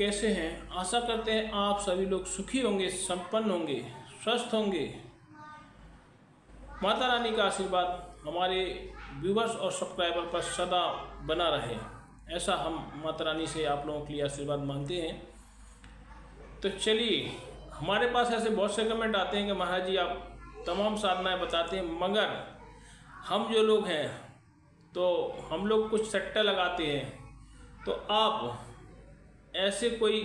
कैसे हैं? आशा करते हैं आप सभी लोग सुखी होंगे, संपन्न होंगे, स्वस्थ होंगे। माता रानी का आशीर्वाद हमारे व्यूवर्स और सब्सक्राइबर पर सदा बना रहे, ऐसा हम माता रानी से आप लोगों के लिए आशीर्वाद मांगते हैं। तो चलिए, हमारे पास ऐसे बहुत से कमेंट आते हैं कि महाराज जी आप तमाम साधनाएं बताते हैं, मगर हम जो लोग हैं तो हम लोग कुछ सट्टा लगाते हैं। तो आप ऐसे कोई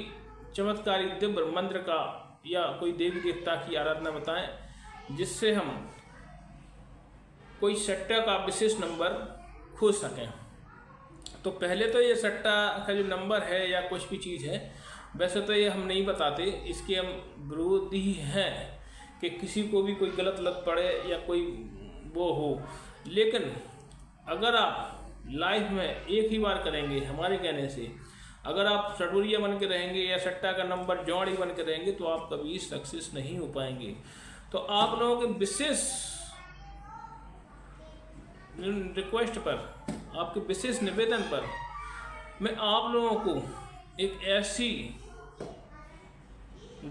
चमत्कारी दिव्य मंत्र का या कोई देवी देवता की आराधना बताएं जिससे हम कोई सट्टा का विशेष नंबर खोज सकें। तो पहले तो ये सट्टा का जो नंबर है या कुछ भी चीज़ है, वैसे तो ये हम नहीं बताते, इसके हम विरोधी हैं कि किसी को भी कोई गलत लत पड़े या कोई वो हो। लेकिन अगर आप लाइफ में एक ही बार करेंगे हमारे कहने से, अगर आप सटोरिया बन के रहेंगे या सट्टा का नंबर जौड़ी बन के रहेंगे तो आप कभी सक्सेस नहीं हो पाएंगे। तो आप लोगों के विशेष रिक्वेस्ट पर, आपके विशेष निवेदन पर मैं आप लोगों को एक ऐसी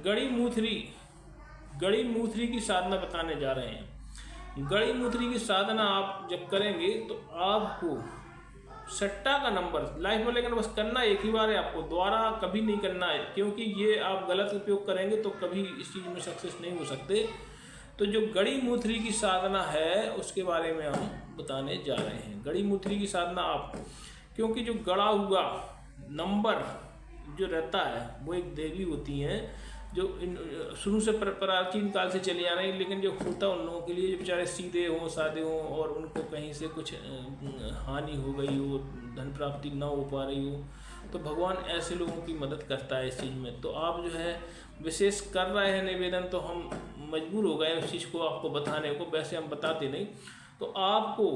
गड़ी मूथरी की साधना बताने जा रहे हैं। गड़ी मूथरी की साधना आप जब करेंगे तो आपको सट्टा का नंबर लाइफ में, लेकिन बस करना एक ही बार है, आपको दोबारा कभी नहीं करना है, क्योंकि ये आप गलत उपयोग करेंगे तो कभी इस चीज़ में सक्सेस नहीं हो सकते। तो जो गड़ी मूथरी की साधना है उसके बारे में हम बताने जा रहे हैं। गड़ी मूथरी की साधना आप, क्योंकि जो गड़ा हुआ नंबर जो रहता है वो एक देवी होती हैं जो शुरू से प्राचीन काल से चली आ रही है। लेकिन जो होता उन लोगों के लिए जो बेचारे सीधे हों, सादे हों और उनको कहीं से कुछ हानि हो गई हो, धन प्राप्ति ना हो पा रही हो, तो भगवान ऐसे लोगों की मदद करता है इस चीज़ में। तो आप जो है विशेष कर रहे हैं निवेदन, तो हम मजबूर हो गए उस चीज़ को आपको बताने को, वैसे हम बताते नहीं। तो आपको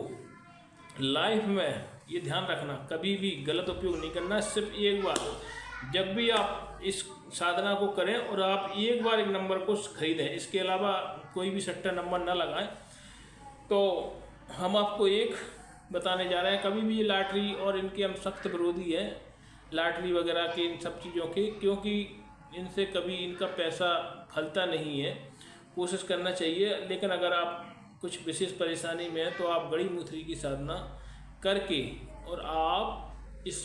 लाइफ में ये ध्यान रखना, कभी भी गलत उपयोग नहीं करना। सिर्फ एक बार जब भी आप इस साधना को करें और आप एक बार एक नंबर को खरीदें, इसके अलावा कोई भी सट्टा नंबर ना लगाएं। तो हम आपको एक बताने जा रहे हैं, कभी भी ये लॉटरी और इनके हम सख्त विरोधी हैं, लॉटरी वगैरह के इन सब चीज़ों के, क्योंकि इनसे कभी इनका पैसा फलता नहीं है। कोशिश करना चाहिए, लेकिन अगर आप कुछ विशेष परेशानी में है तो आप गड़ी मूथरी की साधना करके और आप इस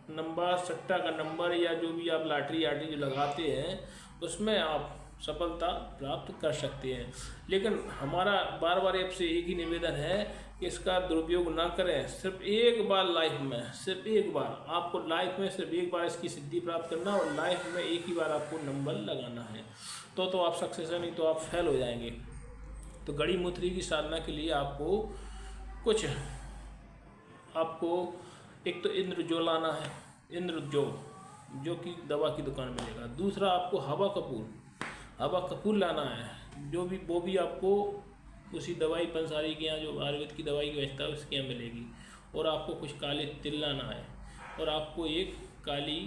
नंबर, सट्टा का नंबर या जो भी आप लॉटरी जो लगाते हैं उसमें आप सफलता प्राप्त कर सकते हैं। लेकिन हमारा बार बार आपसे एक ही निवेदन है कि इसका दुरुपयोग ना करें। सिर्फ एक बार लाइफ में, सिर्फ एक बार आपको लाइफ में सिर्फ एक बार इसकी सिद्धि प्राप्त करना और लाइफ में एक ही बार आपको नंबर लगाना है, तो आप सक्सेस है, नहीं तो आप फेल हो जाएंगे। तो गड़ी मूथरी की साधना के लिए आपको एक तो इंद्रजो लाना है, इंद्रजो जो कि दवा की दुकान में मिलेगा। दूसरा आपको हवा कपूर लाना है, वो भी आपको उसी दवाई पंसारी के यहाँ जो आयुर्वेद की दवाई बेचता है उसके यहाँ मिलेगी। और आपको कुछ काले तिल लाना है और आपको एक काली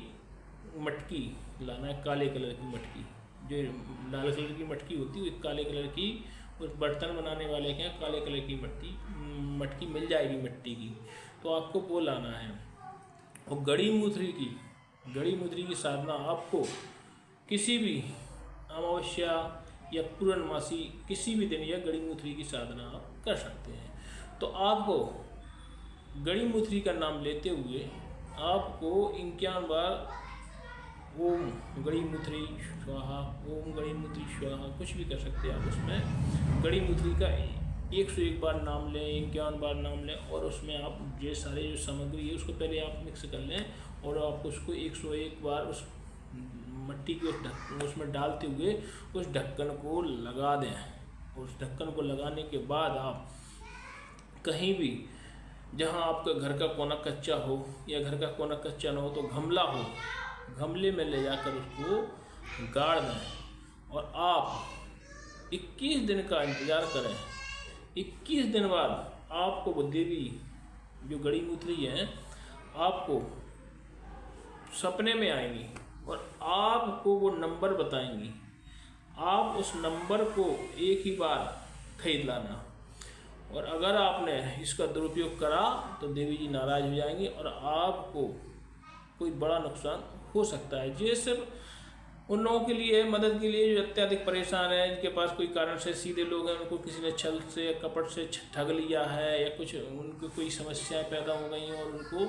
मटकी लाना है, काले कलर की मटकी, जो लाल कलर की मटकी होती है वो काले कलर की, उस बर्तन बनाने वाले के यहाँ काले कलर की मटकी मिल जाएगी मिट्टी की, तो आपको वो लाना है। और गड़ी मूथरी की साधना आपको किसी भी अमावस्या या पूर्णमासी किसी भी दिन यह गड़ी मूथरी की साधना आप कर सकते हैं। तो आपको गड़ी मूथरी का नाम लेते हुए आपको 51 बार ओम गड़ी मूथरी स्वाहा, ओम गड़ी मूथरी स्वाहा, कुछ भी कर सकते हैं आप। उसमें गड़ी मूथरी का 101 बार नाम लें, 51 बार नाम लें और उसमें आप ये सारे जो सामग्री है उसको पहले आप मिक्स कर लें और आप उसको 101 बार उस मट्टी के उसमें डालते हुए उस ढक्कन को लगा दें। उस ढक्कन को लगाने के बाद आप कहीं भी जहां आपका घर का कोना कच्चा हो या घर का कोना कच्चा ना हो तो गमला हो, गमले में ले जाकर उसको गाड़ दें और आप 21 दिन का इंतज़ार करें। 21 दिन बाद आपको वो देवी जो गड़ी मूथरी है आपको सपने में आएंगी और आपको वो नंबर बताएंगी। आप उस नंबर को एक ही बार खरीद लाना और अगर आपने इसका दुरुपयोग करा तो देवी जी नाराज़ हो जाएंगी और आपको कोई बड़ा नुकसान हो सकता है। ये सिर्फ उन लोगों के लिए मदद के लिए जो अत्यधिक परेशान है, जिनके पास कोई कारण से सीधे लोग हैं, उनको किसी ने छल से या कपट से ठग लिया है या कुछ उनको कोई समस्याएं पैदा हो गई और उनको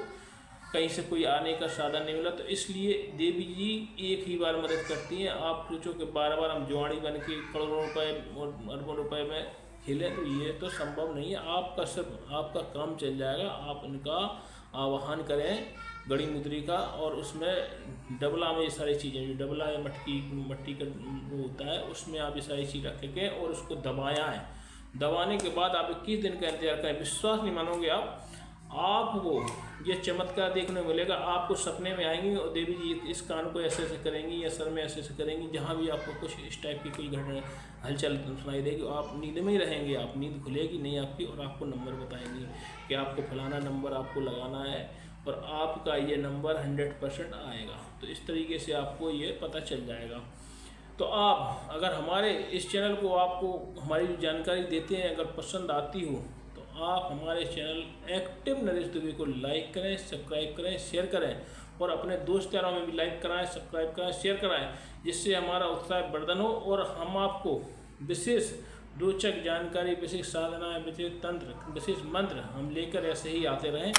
कहीं से कोई आने का साधन नहीं मिला, तो इसलिए देवी जी एक ही बार मदद करती हैं। आप सोचो कि बार बार हम जुआड़ी बन के करोड़ों रुपए और अरबों रुपए में खेले, तो ये तो संभव नहीं है। आपका सिर्फ आपका काम चल जाएगा। आप इनका आवाहन करें गड़ी मुद्री का, और उसमें डबला में ये सारी चीज़ें, जो डबला या मट्टी का वो होता है, उसमें आप ये सारी चीज़ रखेंगे और उसको दबाया है। दबाने के बाद आप 21 दिन का इंतजार करें। विश्वास नहीं मानोगे आपको ये चमत्कार देखने को मिलेगा। आपको सपने में आएंगी और देवी जी इस कान को ऐसे ऐसे करेंगी या सर में ऐसे ऐसे करेंगी, जहाँ भी आपको कुछ इस टाइप की कोई घटना हलचल सुनाई देगी, आप नींद में ही रहेंगे, आप नींद खुलेगी नहीं आपकी, और आपको नंबर बताएंगी कि आपको फलाना नंबर आपको लगाना है और आपका ये नंबर 100% आएगा। तो इस तरीके से आपको ये पता चल जाएगा। तो आप अगर हमारे इस चैनल को, आपको हमारी जो जानकारी देते हैं, अगर पसंद आती हो, तो आप हमारे चैनल एक्टिव नरेश दुबे को लाइक करें, सब्सक्राइब करें, शेयर करें, और अपने दोस्त यारों में भी लाइक कराएं, सब्सक्राइब कराएं, शेयर कराएं, जिससे हमारा उत्साह वर्धन हो और हम आपको विशेष रोचक जानकारी, विशेष साधनाएं, विशेष तंत्र, विशेष मंत्र हम लेकर ऐसे ही आते रहें।